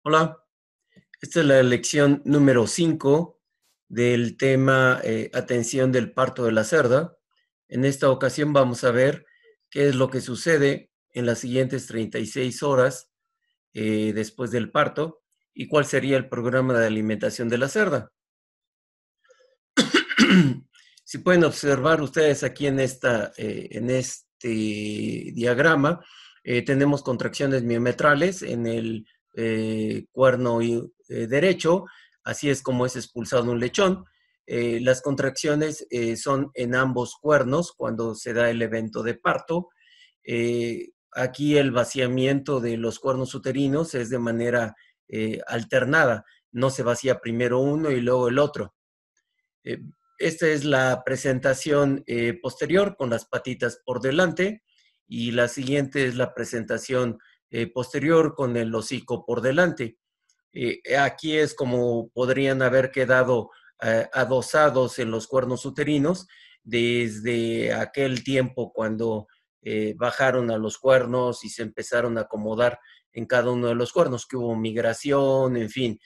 Hola, esta es la lección número 5 del tema atención del parto de la cerda. En esta ocasión vamos a ver qué es lo que sucede en las siguientes 36 horas después del parto y cuál sería el programa de alimentación de la cerda. Si pueden observar ustedes aquí en este diagrama, tenemos contracciones miometrales en el cuerno derecho, así es como es expulsado un lechón. Las contracciones son en ambos cuernos cuando se da el evento de parto. Aquí el vaciamiento de los cuernos uterinos es de manera alternada, no se vacía primero uno y luego el otro. Eh, Esta es la presentación posterior con las patitas por delante y la siguiente es la presentación posterior con el hocico por delante. Aquí es como podrían haber quedado adosados en los cuernos uterinos desde aquel tiempo cuando bajaron a los cuernos y se empezaron a acomodar en cada uno de los cuernos, que hubo migración, en fin.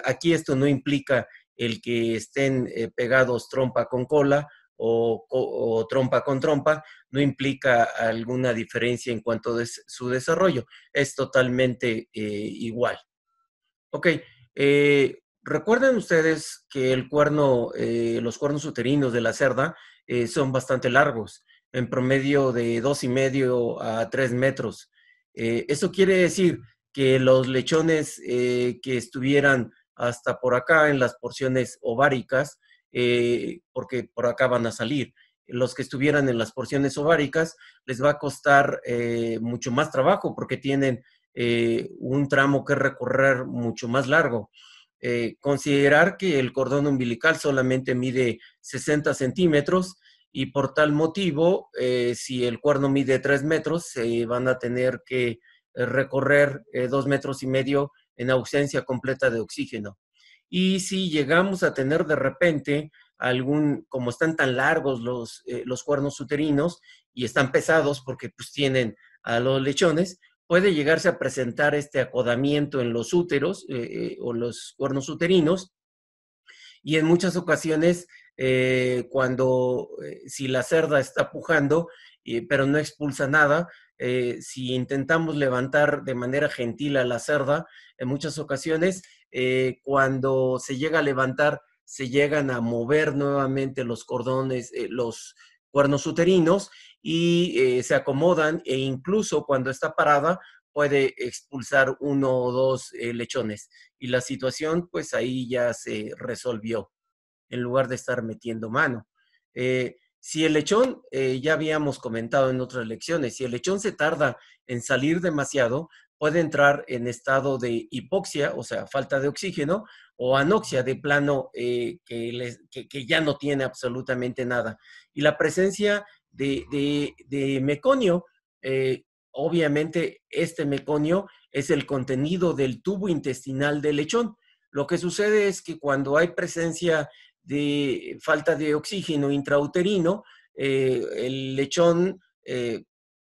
Aquí esto no implica el que estén pegados trompa con cola o trompa con trompa, no implica alguna diferencia en cuanto a su desarrollo, es totalmente igual. Ok, recuerden ustedes que los cuernos uterinos de la cerda son bastante largos, en promedio de 2,5 a 3 metros. Eso quiere decir que los lechones que estuvieran hasta por acá en las porciones ováricas, porque por acá van a salir, los que estuvieran en las porciones ováricas les va a costar mucho más trabajo porque tienen un tramo que recorrer mucho más largo. Considerar que el cordón umbilical solamente mide 60 centímetros y por tal motivo, si el cuerno mide 3 metros, se van a tener que recorrer 2,5 metros en ausencia completa de oxígeno. Y si llegamos a tener de repente como están tan largos los cuernos uterinos y están pesados porque pues tienen a los lechones, puede llegarse a presentar este acodamiento en los úteros o los cuernos uterinos y en muchas ocasiones si la cerda está pujando pero no expulsa nada, si intentamos levantar de manera gentil a la cerda, en muchas ocasiones cuando se llega a levantar se llegan a mover nuevamente los cordones, los cuernos uterinos y se acomodan e incluso cuando está parada puede expulsar uno o dos lechones y la situación pues ahí ya se resolvió en lugar de estar metiendo mano. Si el lechón, ya habíamos comentado en otras lecciones, si el lechón se tarda en salir demasiado, puede entrar en estado de hipoxia, o sea, falta de oxígeno, o anoxia de plano que ya no tiene absolutamente nada. Y la presencia de meconio, obviamente este meconio es el contenido del tubo intestinal del lechón. Lo que sucede es que cuando hay presencia de falta de oxígeno intrauterino, el lechón,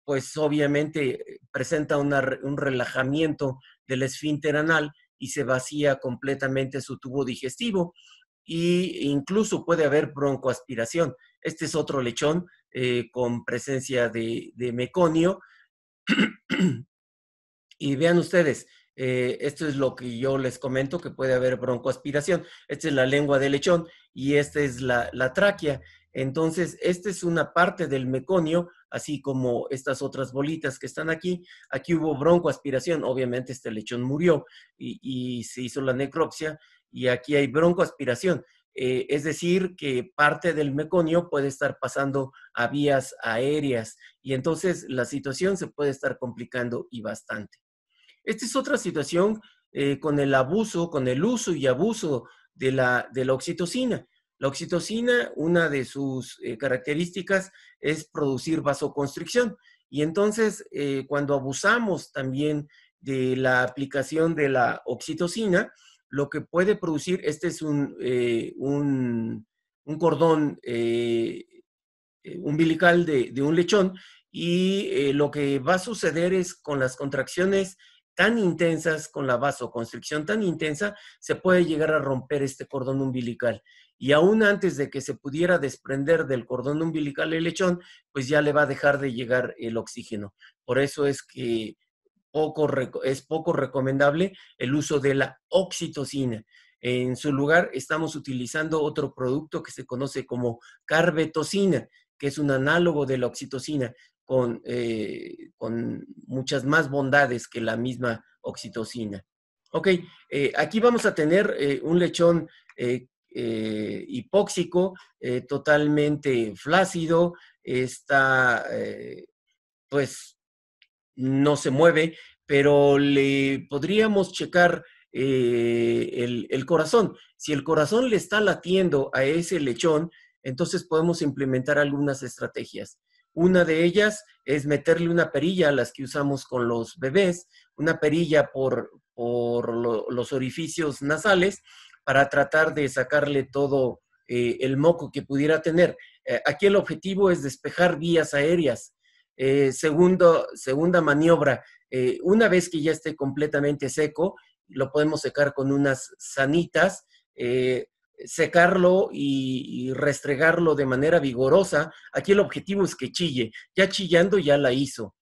pues obviamente presenta un relajamiento del esfínter anal y se vacía completamente su tubo digestivo e incluso puede haber broncoaspiración. Este es otro lechón con presencia de meconio. Y vean ustedes, esto es lo que yo les comento, que puede haber broncoaspiración. Esta es la lengua del lechón y esta es la tráquea. Entonces, esta es una parte del meconio, así como estas otras bolitas que están aquí. Aquí hubo broncoaspiración, obviamente este lechón murió y se hizo la necropsia y aquí hay broncoaspiración. Es decir, que parte del meconio puede estar pasando a vías aéreas y entonces la situación se puede estar complicando y bastante. Esta es otra situación con el abuso, con el uso y abuso de la oxitocina. La oxitocina, una de sus características es producir vasoconstricción. Y entonces, cuando abusamos también de la aplicación de la oxitocina, lo que puede producir, este es un cordón umbilical de un lechón, y lo que va a suceder es con las contracciones tan intensas, con la vasoconstricción tan intensa, se puede llegar a romper este cordón umbilical. Y aún antes de que se pudiera desprender del cordón umbilical el lechón, pues ya le va a dejar de llegar el oxígeno. Por eso es que es poco recomendable el uso de la oxitocina. En su lugar, estamos utilizando otro producto que se conoce como carbetocina, que es un análogo de la oxitocina, con muchas más bondades que la misma oxitocina. Ok, aquí vamos a tener un lechón hipóxico, totalmente flácido, está pues no se mueve, pero le podríamos checar el corazón. Si el corazón le está latiendo a ese lechón, entonces podemos implementar algunas estrategias. Una de ellas es meterle una perilla a las que usamos con los bebés, una perilla por los orificios nasales para tratar de sacarle todo el moco que pudiera tener. Aquí el objetivo es despejar vías aéreas. Segunda maniobra, una vez que ya esté completamente seco, lo podemos secar con unas sanitas, secarlo y restregarlo de manera vigorosa. Aquí el objetivo es que chille. Ya chillando ya la hizo.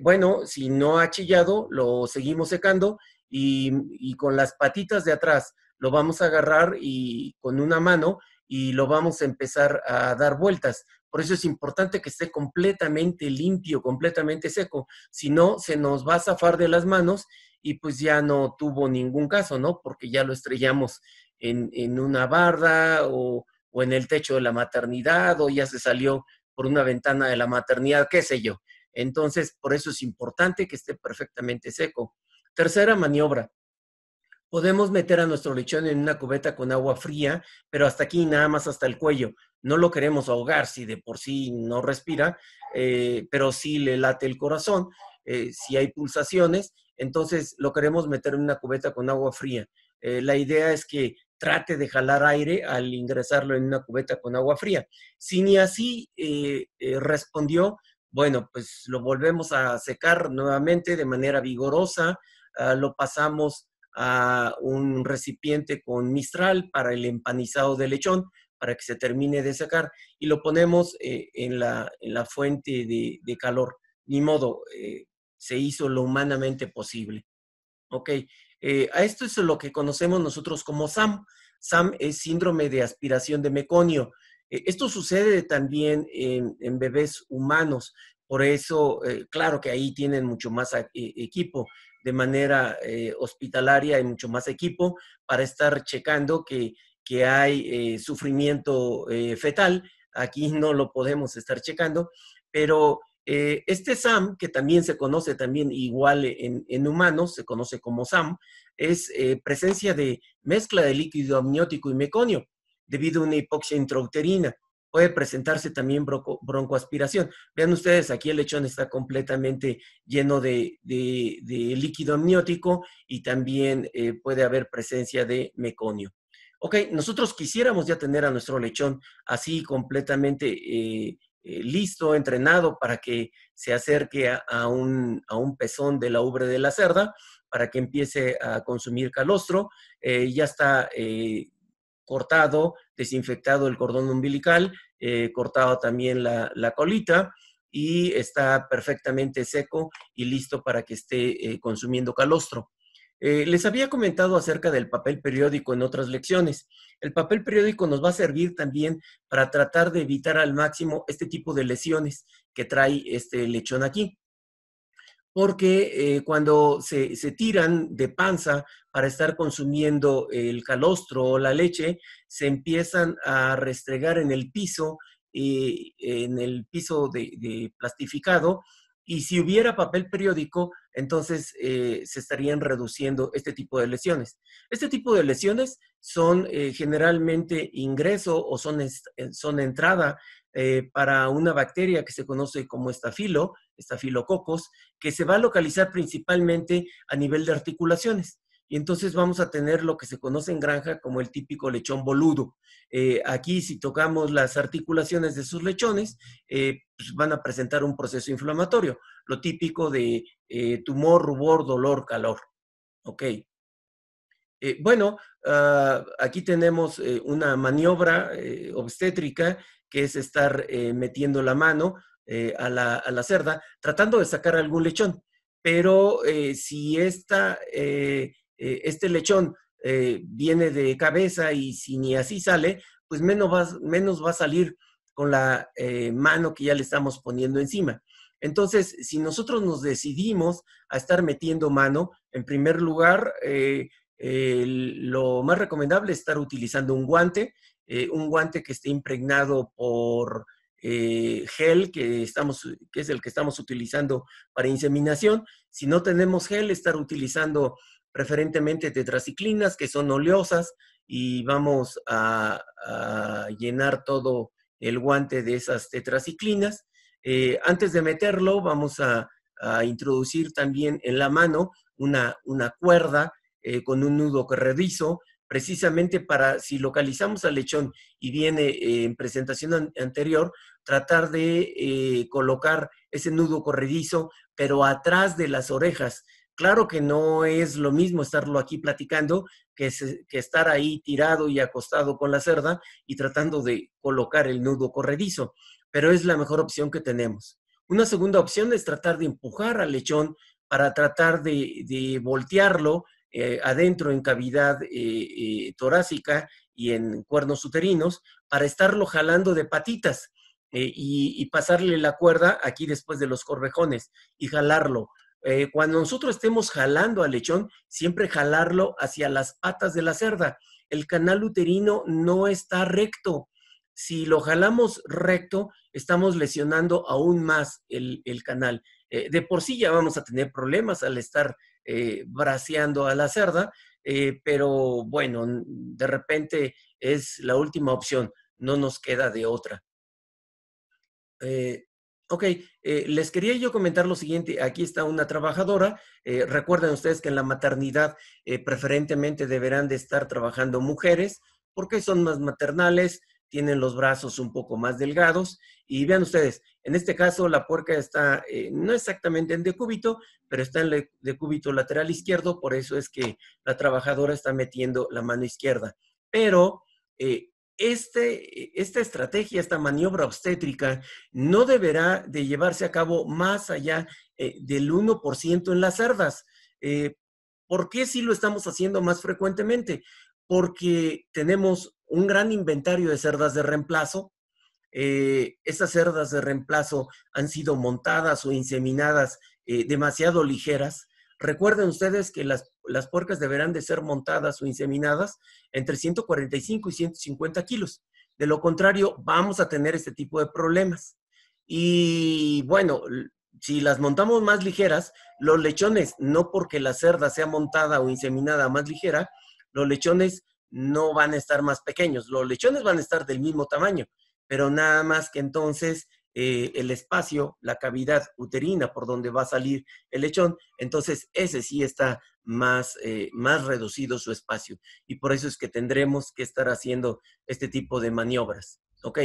Bueno, si no ha chillado, lo seguimos secando y con las patitas de atrás lo vamos a agarrar y con una mano y lo vamos a empezar a dar vueltas. Por eso es importante que esté completamente limpio, completamente seco. Si no, se nos va a zafar de las manos y pues ya no tuvo ningún caso, ¿no? Porque ya lo estrellamos en una barda o en el techo de la maternidad o ya se salió por una ventana de la maternidad, qué sé yo. Entonces, por eso es importante que esté perfectamente seco. Tercera maniobra, podemos meter a nuestro lechón en una cubeta con agua fría, pero hasta aquí, nada más hasta el cuello. No lo queremos ahogar si de por sí no respira, pero sí le late el corazón, si hay pulsaciones, entonces lo queremos meter en una cubeta con agua fría. La idea es que trate de jalar aire al ingresarlo en una cubeta con agua fría. Si ni así respondió, bueno, pues lo volvemos a secar nuevamente de manera vigorosa, lo pasamos a un recipiente con Mistral para el empanizado de lechón, para que se termine de secar, y lo ponemos en la fuente de calor. Ni modo, se hizo lo humanamente posible. Ok, a esto es lo que conocemos nosotros como SAM. SAM es síndrome de aspiración de meconio. Esto sucede también en bebés humanos, por eso, claro que ahí tienen mucho más equipo, de manera hospitalaria hay mucho más equipo para estar checando que hay sufrimiento fetal. Aquí no lo podemos estar checando, pero este SAM, que también se conoce también igual en humanos, se conoce como SAM, es presencia de mezcla de líquido amniótico y meconio debido a una hipoxia intrauterina. Puede presentarse también broncoaspiración. Vean ustedes, aquí el lechón está completamente lleno de líquido amniótico y también puede haber presencia de meconio. Ok, nosotros quisiéramos ya tener a nuestro lechón así completamente listo, entrenado para que se acerque a un pezón de la ubre de la cerda, para que empiece a consumir calostro. Ya está cortado, desinfectado el cordón umbilical, cortado también la colita y está perfectamente seco y listo para que esté consumiendo calostro. Les había comentado acerca del papel periódico en otras lecciones. El papel periódico nos va a servir también para tratar de evitar al máximo este tipo de lesiones que trae este lechón aquí, porque cuando se tiran de panza para estar consumiendo el calostro o la leche, se empiezan a restregar en el piso de plastificado, y si hubiera papel periódico, entonces se estarían reduciendo este tipo de lesiones. Este tipo de lesiones son generalmente ingreso o son entrada para una bacteria que se conoce como estafilococos, que se va a localizar principalmente a nivel de articulaciones. y entonces vamos a tener lo que se conoce en granja como el típico lechón boludo. Aquí, si tocamos las articulaciones de sus lechones, pues van a presentar un proceso inflamatorio, lo típico de tumor, rubor, dolor, calor. Ok. Bueno, aquí tenemos una maniobra obstétrica, que es estar metiendo la mano a la cerda, tratando de sacar algún lechón. Pero si este lechón viene de cabeza y si ni así sale, pues menos va a salir con la mano que ya le estamos poniendo encima. Entonces, si nosotros nos decidimos a estar metiendo mano, en primer lugar, lo más recomendable es estar utilizando un guante que esté impregnado por gel, que es el que estamos utilizando para inseminación. Si no tenemos gel, estar utilizando preferentemente tetraciclinas, que son oleosas, y vamos a llenar todo el guante de esas tetraciclinas. Antes de meterlo, vamos a introducir también en la mano una cuerda con un nudo corredizo, precisamente para, si localizamos al lechón y viene en presentación anterior, tratar de colocar ese nudo corredizo, pero atrás de las orejas. Claro que no es lo mismo estarlo aquí platicando que estar ahí tirado y acostado con la cerda y tratando de colocar el nudo corredizo, pero es la mejor opción que tenemos. Una segunda opción es tratar de empujar al lechón para tratar de voltearlo adentro en cavidad torácica y en cuernos uterinos, para estarlo jalando de patitas y pasarle la cuerda aquí después de los corvejones y jalarlo. Cuando nosotros estemos jalando al lechón, siempre jalarlo hacia las patas de la cerda. El canal uterino no está recto. Si lo jalamos recto, estamos lesionando aún más el canal. De por sí ya vamos a tener problemas al estar braceando a la cerda, pero bueno, de repente es la última opción, no nos queda de otra. Eh, ok, les quería yo comentar lo siguiente. Aquí está una trabajadora. Recuerden ustedes que en la maternidad preferentemente deberán de estar trabajando mujeres porque son más maternales, tienen los brazos un poco más delgados. Y vean ustedes, en este caso la puerca está no exactamente en decúbito, pero está en decúbito lateral izquierdo, por eso es que la trabajadora está metiendo la mano izquierda. Pero esta estrategia, esta maniobra obstétrica, no deberá de llevarse a cabo más allá del 1% en las cerdas. ¿Por qué si lo estamos haciendo más frecuentemente? Porque tenemos un gran inventario de cerdas de reemplazo. Estas cerdas de reemplazo han sido montadas o inseminadas demasiado ligeras. Recuerden ustedes que las puercas deberán de ser montadas o inseminadas entre 145 y 150 kilos. De lo contrario, vamos a tener este tipo de problemas. Y bueno, si las montamos más ligeras, los lechones, no porque la cerda sea montada o inseminada más ligera, los lechones no van a estar más pequeños. Los lechones van a estar del mismo tamaño, pero nada más que entonces el espacio, la cavidad uterina por donde va a salir el lechón, entonces ese sí está más reducido su espacio. Y por eso es que tendremos que estar haciendo este tipo de maniobras. Ok.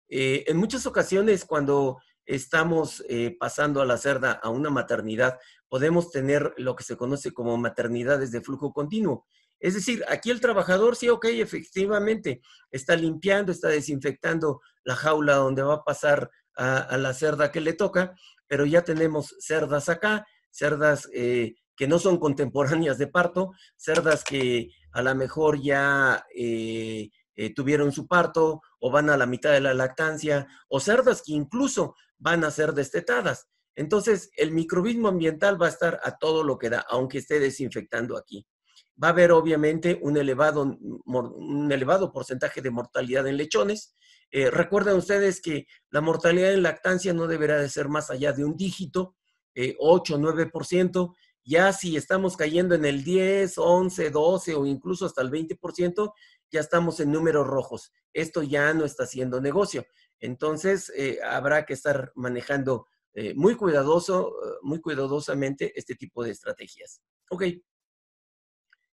En muchas ocasiones, cuando estamos pasando a la cerda a una maternidad, podemos tener lo que se conoce como maternidades de flujo continuo. Es decir, aquí el trabajador, sí, ok, efectivamente, está limpiando, está desinfectando la jaula donde va a pasar a la cerda que le toca, pero ya tenemos cerdas acá, cerdas que no son contemporáneas de parto, cerdas que a lo mejor ya tuvieron su parto o van a la mitad de la lactancia, o cerdas que incluso van a ser destetadas. Entonces, el microbismo ambiental va a estar a todo lo que da, aunque esté desinfectando aquí. Va a haber obviamente un elevado porcentaje de mortalidad en lechones. Recuerden ustedes que la mortalidad en lactancia no deberá de ser más allá de un dígito, 8, 9%. Ya si estamos cayendo en el 10, 11, 12 o incluso hasta el 20%, ya estamos en números rojos. Esto ya no está haciendo negocio. Entonces, habrá que estar manejando muy cuidadosamente este tipo de estrategias. Ok.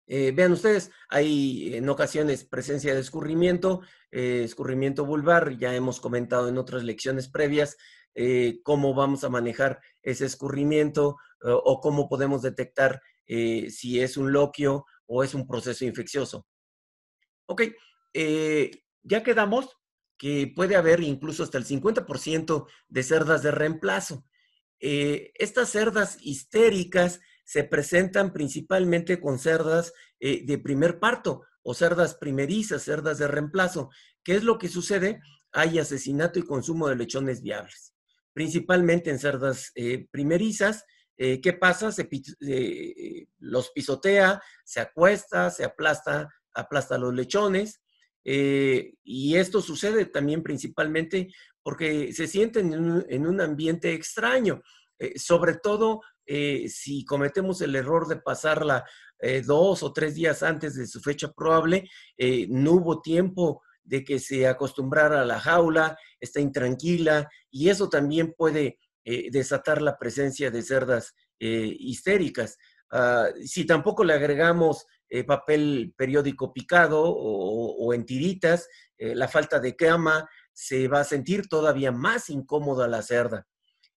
Vean ustedes, hay en ocasiones presencia de escurrimiento vulvar. Ya hemos comentado en otras lecciones previas cómo vamos a manejar ese escurrimiento o cómo podemos detectar si es un loquio o es un proceso infeccioso. Ok, ya quedamos que puede haber incluso hasta el 50% de cerdas de reemplazo. Estas cerdas histéricas se presentan principalmente con cerdas de primer parto o cerdas primerizas, cerdas de reemplazo. ¿Qué es lo que sucede? Hay asesinato y consumo de lechones viables, principalmente en cerdas primerizas. ¿Qué pasa? Los pisotea, se acuesta, se aplasta los lechones. Y esto sucede también principalmente porque se sienten en un ambiente extraño. Sobre todo si cometemos el error de pasarla 2 o 3 días antes de su fecha probable, no hubo tiempo de que se acostumbrara a la jaula, está intranquila y eso también puede desatar la presencia de cerdas histéricas. Si tampoco le agregamos papel periódico picado o en tiritas, la falta de cama, se va a sentir todavía más incómoda la cerda.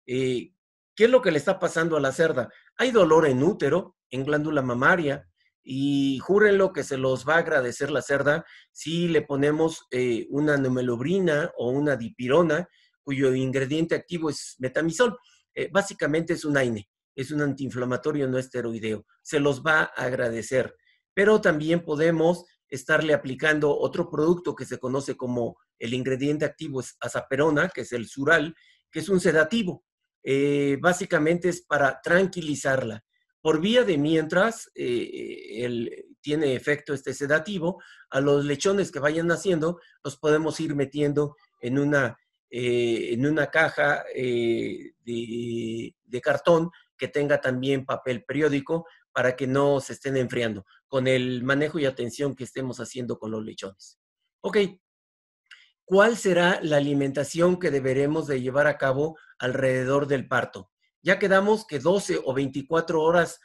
Eh, ¿Qué es lo que le está pasando a la cerda? Hay dolor en útero, en glándula mamaria, y júrenlo que se los va a agradecer la cerda si le ponemos una numelobrina o una dipirona, cuyo ingrediente activo es metamizol. Básicamente es un AINE, es un antiinflamatorio no esteroideo. Se los va a agradecer. Pero también podemos estarle aplicando otro producto que se conoce como el ingrediente activo es azaperona, que es el Sural, que es un sedativo. Básicamente es para tranquilizarla. Por vía de mientras tiene efecto este sedativo, a los lechones que vayan naciendo los podemos ir metiendo en una caja de cartón que tenga también papel periódico para que no se estén enfriando con el manejo y atención que estemos haciendo con los lechones. Ok, ¿cuál será la alimentación que deberemos de llevar a cabo alrededor del parto? Ya quedamos que 12 o 24 horas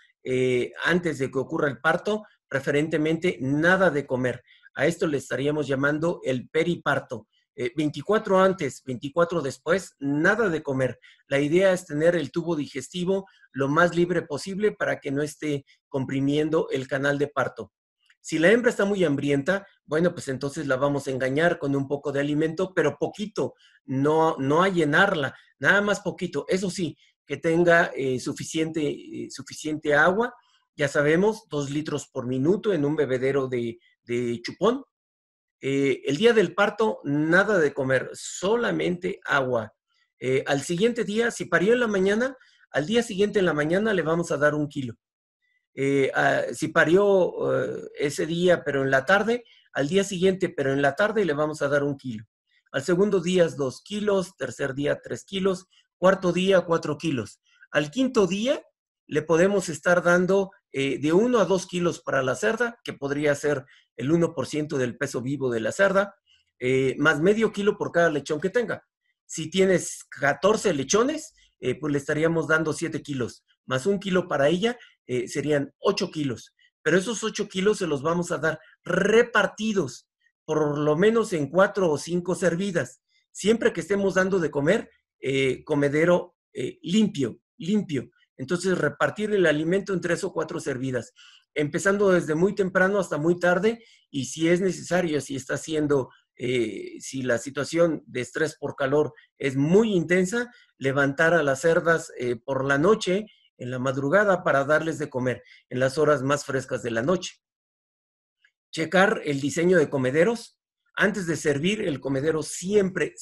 antes de que ocurra el parto, preferentemente nada de comer. A esto le estaríamos llamando el periparto. 24 antes, 24 después, nada de comer. La idea es tener el tubo digestivo lo más libre posible para que no esté comprimiendo el canal de parto. Si la hembra está muy hambrienta, bueno, pues entonces la vamos a engañar con un poco de alimento, pero poquito, no a llenarla, nada más poquito. Eso sí, que tenga suficiente agua, ya sabemos, 2 litros por minuto en un bebedero de chupón. El día del parto, nada de comer, solamente agua. Al siguiente día, si parió en la mañana, al día siguiente en la mañana le vamos a dar 1 kilo. Si parió ese día, pero en la tarde, al día siguiente, pero en la tarde, le vamos a dar 1 kilo. Al segundo día, 2 kilos, tercer día, 3 kilos, cuarto día, 4 kilos. Al quinto día, le podemos estar dando de 1 a 2 kilos para la cerda, que podría ser el 1% del peso vivo de la cerda, más medio kilo por cada lechón que tenga. Si tienes 14 lechones, pues le estaríamos dando 7 kilos, más 1 kilo para ella, serían 8 kilos. Pero esos 8 kilos se los vamos a dar repartidos, por lo menos en 4 o 5 servidas. Siempre que estemos dando de comer, comedero limpio. Entonces, repartir el alimento en 3 o 4 servidas, empezando desde muy temprano hasta muy tarde, y si es necesario, si está haciendo, si la situación de estrés por calor es muy intensa, levantar a las cerdas por la noche, en la madrugada, para darles de comer en las horas más frescas de la noche. Checar el diseño de comederos. Antes de servir, el comedero siempre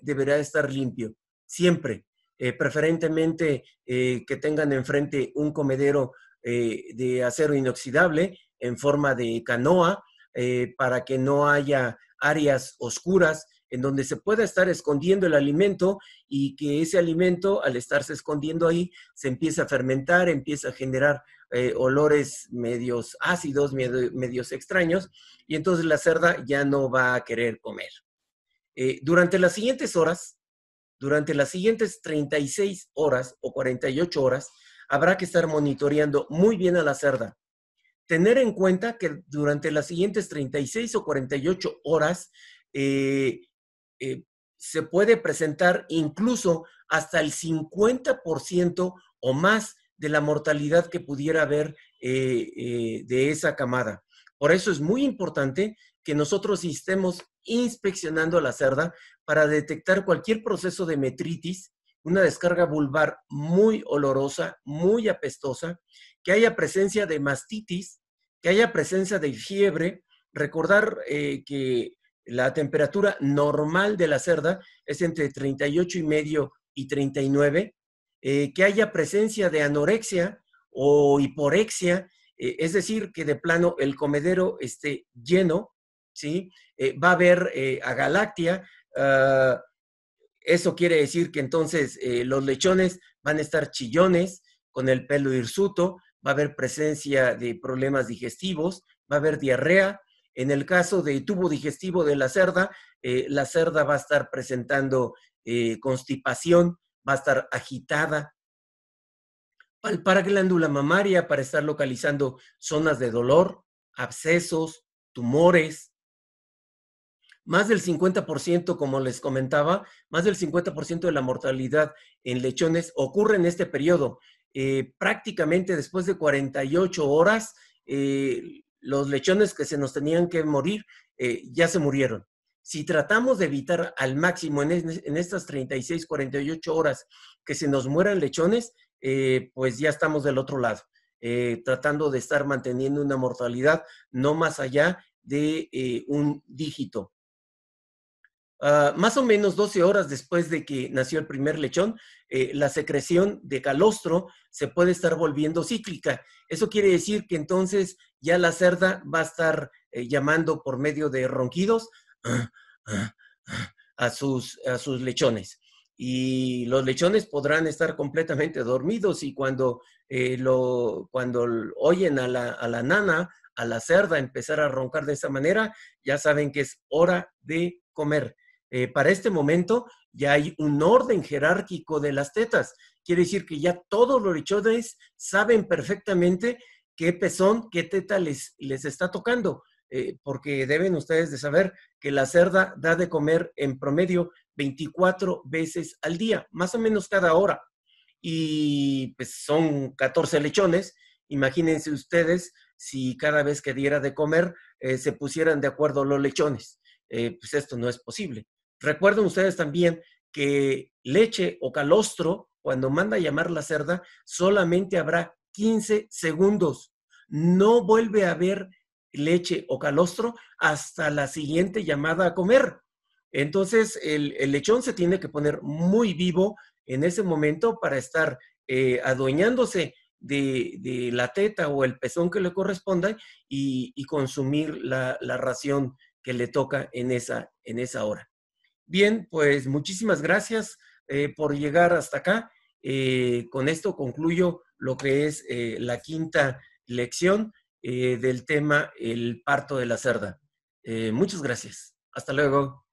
deberá estar limpio. Siempre. Preferentemente que tengan enfrente un comedero de acero inoxidable en forma de canoa, para que no haya áreas oscuras en donde se pueda estar escondiendo el alimento, y que ese alimento, al estarse escondiendo ahí, se empieza a fermentar, empieza a generar olores medios ácidos, medios extraños, y entonces la cerda ya no va a querer comer. Durante las siguientes horas, durante las siguientes 36 horas o 48 horas, habrá que estar monitoreando muy bien a la cerda. tener en cuenta que durante las siguientes 36 o 48 horas se puede presentar incluso hasta el 50% o más de la mortalidad que pudiera haber de esa camada. Por eso es muy importante que nosotros estemos inspeccionando la cerda para detectar cualquier proceso de metritis, una descarga vulvar muy olorosa, muy apestosa, que haya presencia de mastitis, que haya presencia de fiebre. Recordar que la temperatura normal de la cerda es entre 38,5 y 39, que haya presencia de anorexia o hiporexia, es decir, que de plano el comedero esté lleno, ¿sí? Va a haber agalactia, eso quiere decir que entonces los lechones van a estar chillones, con el pelo hirsuto, va a haber presencia de problemas digestivos, va a haber diarrea. En el caso de tubo digestivo de la cerda va a estar presentando constipación, va a estar agitada. Palpar glándula mamaria para estar localizando zonas de dolor, abscesos, tumores. Más del 50%, como les comentaba, más del 50% de la mortalidad en lechones ocurre en este periodo. Prácticamente después de 48 horas, los lechones que se nos tenían que morir ya se murieron. Si tratamos de evitar al máximo en estas 36, 48 horas que se nos mueran lechones, pues ya estamos del otro lado, tratando de estar manteniendo una mortalidad no más allá de un dígito. Más o menos 12 horas después de que nació el primer lechón, la secreción de calostro se puede estar volviendo cíclica. Eso quiere decir que entonces ya la cerda va a estar llamando por medio de ronquidos a sus lechones. Y los lechones podrán estar completamente dormidos y cuando oyen a la nana, a la cerda empezar a roncar de esa manera, ya saben que es hora de comer. Para este momento ya hay un orden jerárquico de las tetas. Quiere decir que ya todos los lechones saben perfectamente qué pezón, qué teta les está tocando, porque deben ustedes de saber que la cerda da de comer en promedio 24 veces al día, más o menos cada hora. Y pues son 14 lechones. Imagínense ustedes si cada vez que diera de comer se pusieran de acuerdo los lechones. Pues esto no es posible. Recuerden ustedes también que leche o calostro, cuando manda a llamar la cerda, solamente habrá 15 segundos. No vuelve a haber leche o calostro hasta la siguiente llamada a comer. Entonces, el lechón se tiene que poner muy vivo en ese momento para estar adueñándose de la teta o el pezón que le corresponda y consumir la ración que le toca en esa hora. Bien, pues muchísimas gracias por llegar hasta acá. Con esto concluyo lo que es la quinta lección del tema el parto de la cerda. Muchas gracias. Hasta luego.